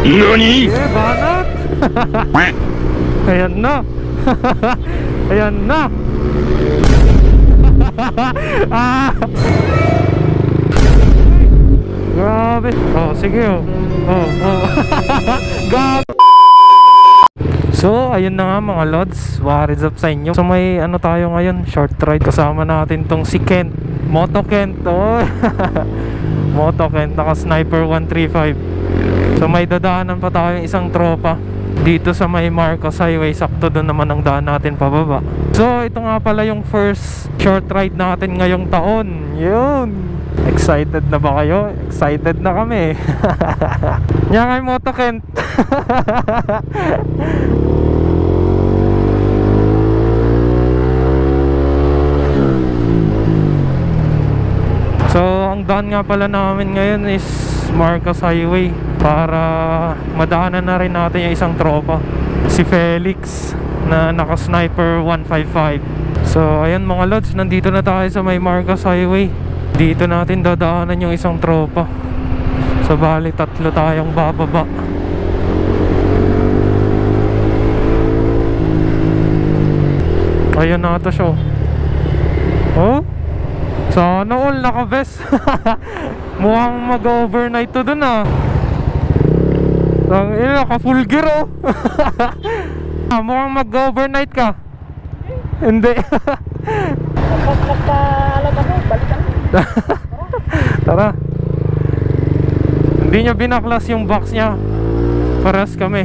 NANI?! Banat! Ayan na. Ayan na. Ah! Grabe. Oh, sige oh. Oh. Gab. So, ayun na nga mga lods. What is up sa inyo? So, may ano tayo ngayon, short ride. Kasama natin tong si Kent. Moto Kent. Oh. Moto Kent. Naka Sniper 135. So, may dadaanan pa tayo isang tropa dito sa may Marcos Highway. Sakto doon naman ang daan natin pababa. So, ito nga pala yung first short ride natin ngayong taon. Yun. Excited na ba kayo? Excited na kami. Yan kay Moto Kent. So, ang daan nga pala namin ngayon is Marcos Highway para madaanan na rin natin yung isang tropa, si Felix na naka Sniper 155. So, ayan mga lods, nandito na tayo sa may Marcos Highway. Dito natin dadaanan yung isang tropa. So, bali tatlo tayong bababa. Ayan na ito siya. Oh, sana all naka-vest. Mukhang mag-overnight to dun ah. Naka-full gear oh. Mukhang mag-overnight ka. Hindi. Alam ako, balikan. Tara. Hindi niya binaklas yung box niya. Paras kami.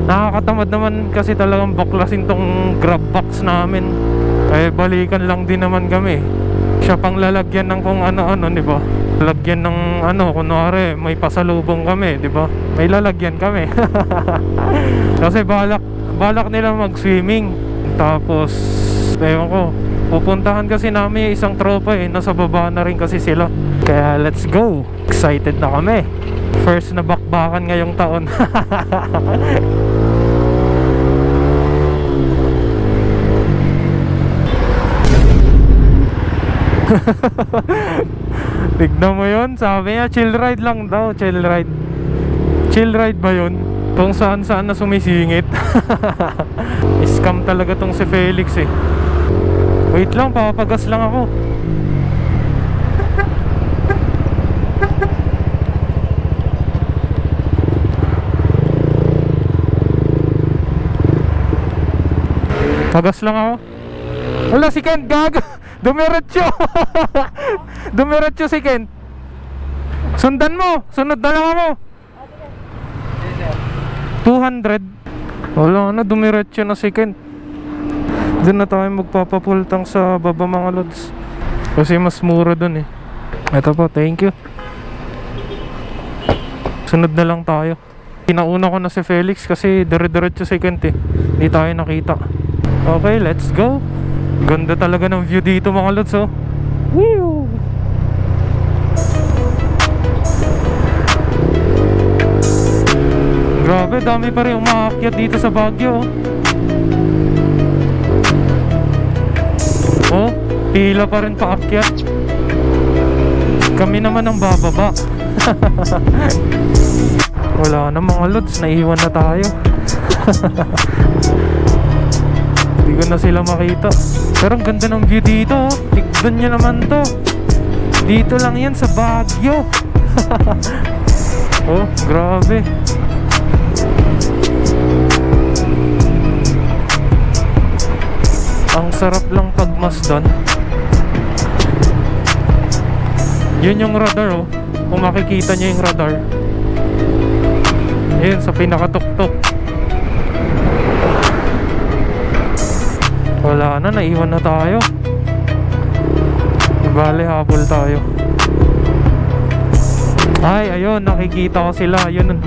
Nakakatamad naman kasi talagang baklasin tong grab box namin. Eh balikan lang din naman kami. Siya pang lalagyan ng kung ano-ano, di ba? Lalagyan ng ano, kunwari may pasalubong kami, di ba? May lalagyan kami. Kasi balak nila mag-swimming. Tapos ewan ko, pupuntahan kasi namin yung isang tropa eh. Nasa baba na rin kasi sila. Kaya let's go. Excited na kami. First na bakbakan ngayong taon. Tignan mo yun. Sabi niya chill ride lang daw. Chill ride. Chill ride ba yun? Kung saan na sumisingit. Scam talaga tong si Felix eh. Wait lang, papagas lang ako. Pagas lang ako. Wala si Kent, gag. Dumiretso. Dumiretso si Kent. Sundan mo. Sunod na lang ako. 200. Wala na, dumiretso na si Kent. Doon na tayo magpapapultang sa baba mga lods. Kasi mas mura dun eh. Ito po, thank you. Sunod na lang tayo. Pinauna ko na si Felix kasi dire-diretso si Kent eh. Hindi tayo nakita. Okay, let's go. Ganda talaga ng view dito mga lods oh. Woo! Grabe, dami pa rin umaakyat dito sa Baguio. Oh, pila pa rin paakyat. Kami naman ang bababa. Wala na mga lods, naiwan na tayo. Hindi ko na sila makita. Pero ang ganda ng view dito oh. Tignan nyo naman to. Dito lang yan sa Baguio. Oh, grabe. Ang sarap lang pagmasdan. Yun yung radar oh. Kung makikita nyo yung radar. Ayun sa pinakatuktok. Wala na, naiwan na tayo. Bale, habol tayo. Ay, ayun, nakikita ko sila. Yun,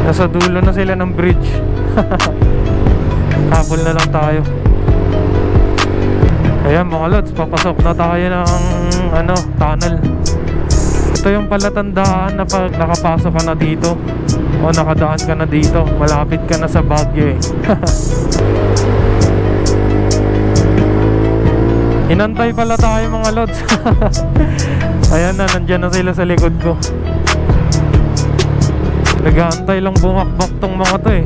nasa dulo na sila ng bridge. Habol na lang tayo. Ayan mga lods, papasok na tayo ng tunnel. Ito yung palatandaan na pag nakapasok ka na dito o nakadaan ka na dito, malapit ka na sa Baguio eh. Inantay pala tayo mga lods. Ayan na, nandyan na sila sa likod ko. Nag-aantay lang bumakbak tong mga to eh.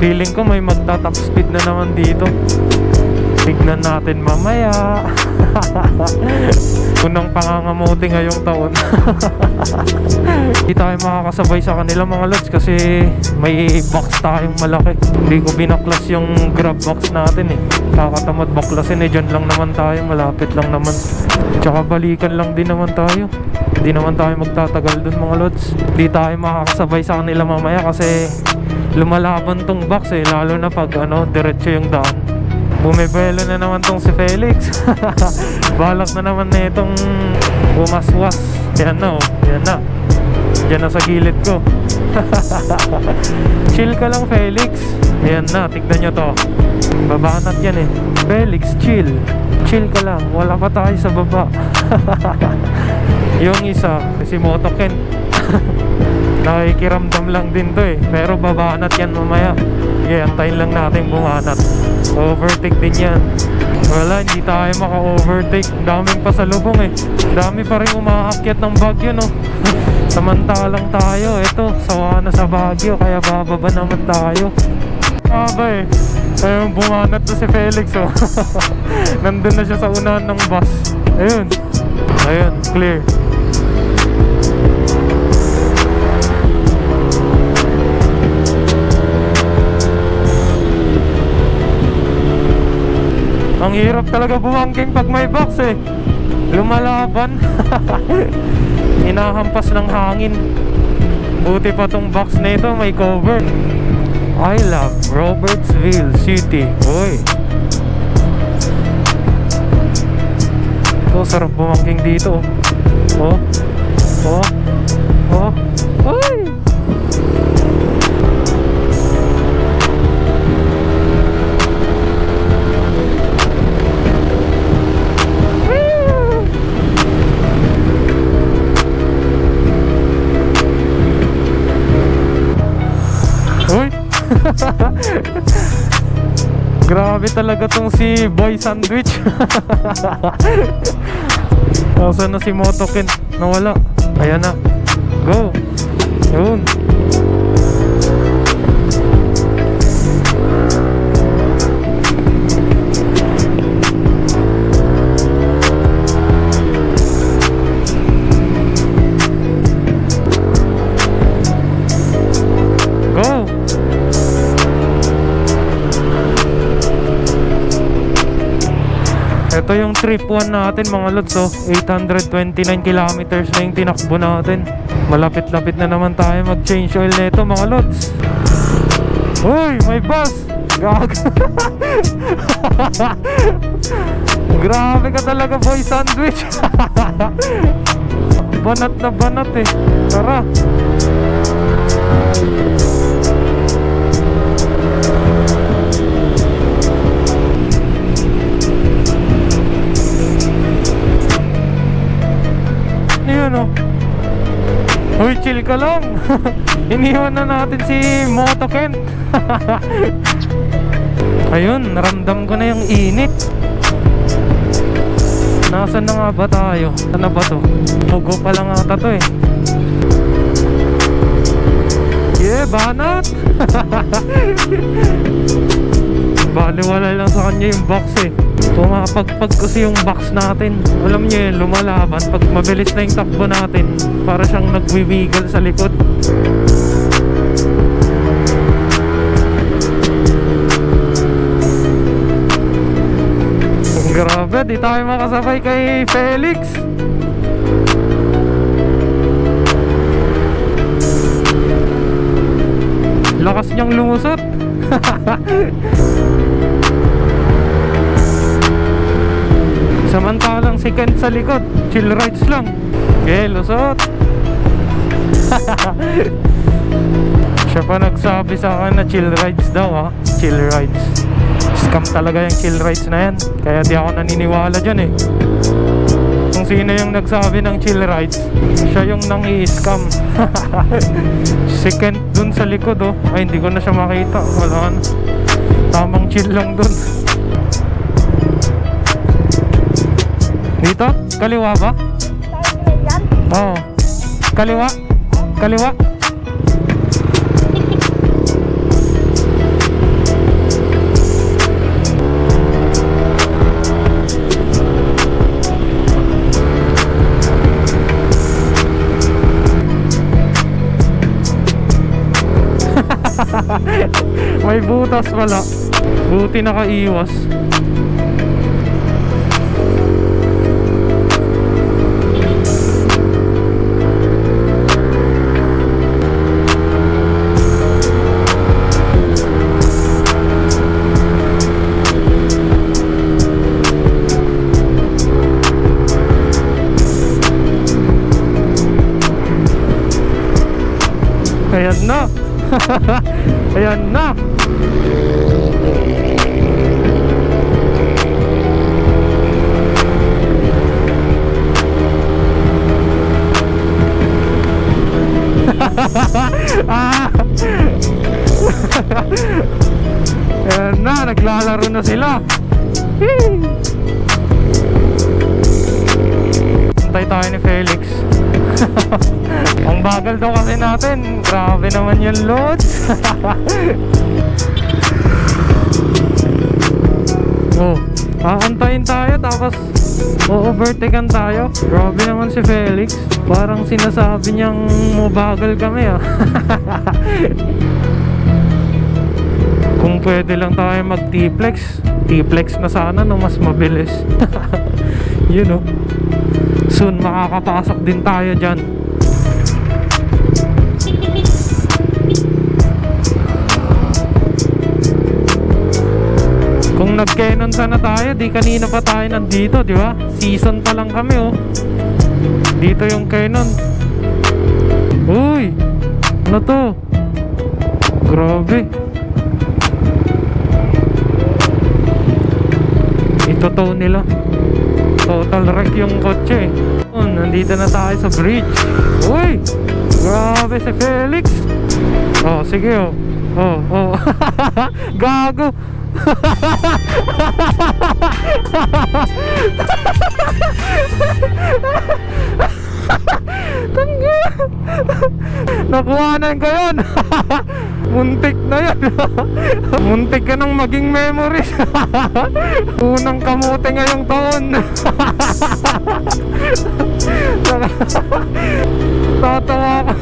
Feeling ko may magta-top speed na naman dito. Tignan natin mamaya. Unang pangangamuti ngayong taon. Hindi tayo makakasabay sa kanila mga lods kasi may box tayong malaki. Hindi ko binaklas yung grab box natin eh. Kakatamad baklasin eh. Dyan lang naman tayo, malapit lang naman. Tsaka balikan lang din naman tayo. Hindi naman tayo magtatagal dun mga lods. Hindi tayo makakasabay sa kanila mamaya kasi lumalaban tong box eh. Lalo na pag diretso yung daan. Bumibelo na naman tong si Felix. Balak na naman na itong bumaswas. Yan na oh, yan na. Yan na sa gilid ko. Chill ka lang Felix. Yan na, tignan nyo to. Babanat yan eh. Felix, chill. Chill ka lang, wala pa tayo sa baba. Yung isa, si Motoken. Nakikiramdam lang din to eh. Pero babanat yan mamaya. Okay, antayin lang natin bumanat. Overtake din yan. Wala, hindi tayo maka-overtake. Daming pasalubong eh. Dami pa rin umaakyat ng Baguio no. Samantalang tayo, eto, sawa na sa Baguio. Kaya bababa naman tayo. Aba eh. Ayun, bumanat na si Felix oh. Nandun na siya sa unahan ng bus. Ayun. Ayun, clear. Ang hirap talaga bumangking pag may box eh. Lumalaban. Hinahampas ng hangin. Buti pa tong box na ito may cover. I love Robertsville City. Uy. Ito, sarap bumangking dito. Oh. Oh. Oh. Uy. Grabe talaga tong si Boy Sandwich. Nasaan na si Motoken? Nawala. Ayan na. Go. Yun. Ito yung trip 1 natin mga lods oh. 829 kilometers na yung tinakbo natin. Malapit-lapit na naman tayo mag-change oil nito mga lods. Uy, may bus! Gag. Grabe ka talaga Boy Sandwich. Banat na banat eh. Tara. Yun oh. Uy, chill ka lang. Iniwan na natin si Motoken. Ayun, naramdam ko na yung init. Nasaan na nga ba tayo? Saan na ba to? Tugo pa lang ata to eh. Yeah, banat. Baliwala lang sa kanya yung box eh. Pumapagpag kasi yung box natin. Alam niyo yun, lumalaban. Pag mabilis na yung takbo natin, para siyang nagwiwiggle sa likod. Grabe, di tayo makasabay kay Felix. Lakas niyang lumusot. Samantalang si Kent sa likod, chill rides lang. Okay, lusot. Siya pa nagsabi sa akin na chill rides daw ha. Chill rides. Scam talaga yung chill rides na yan. Kaya di ako naniniwala dyan eh. Kung sino yung nagsabi ng chill rides, siya yung nang-i-scam. Si Kent dun sa likod oh. Ay, hindi ko na siya makita. Wala na. Tamang chill lang dun. Dito? Kaliwa ba? Oo. Kaliwa? Kaliwa? May butas wala. Buti nakaiwas. Ayan na. Ayan na. Ah. Ayan na, naglalaro na sila. Antay tayo ni Felix. Ang bagal daw kasi natin. Grabe naman yung loads. Oh, aantayin tayo tapos o-overtaken tayo. Grabe naman si Felix. Parang sinasabi niyang mabagal kami ah. Kung pwede lang tayo mag T-Flex. T-Flex na sana no, mas mabilis. You know, soon makakapasok din tayo dyan. Kung nag-Canon sana tayo, di kanina pa tayo nandito, di ba? Season pa lang kami, oh. Dito yung Canon. Uy! Ano to? Grabe. Ito nila. Total wreck yung kotse, eh. Oh, nandito na tayo sa bridge. Uy! Grabe si Felix. Oh, sige, oh. Oh, oh. Gago. Tangga. Nakuhanan ko yun. Muntik na yan. Muntik ka nang maging memories. Unang kamote ngayong taon. Tatawa ka.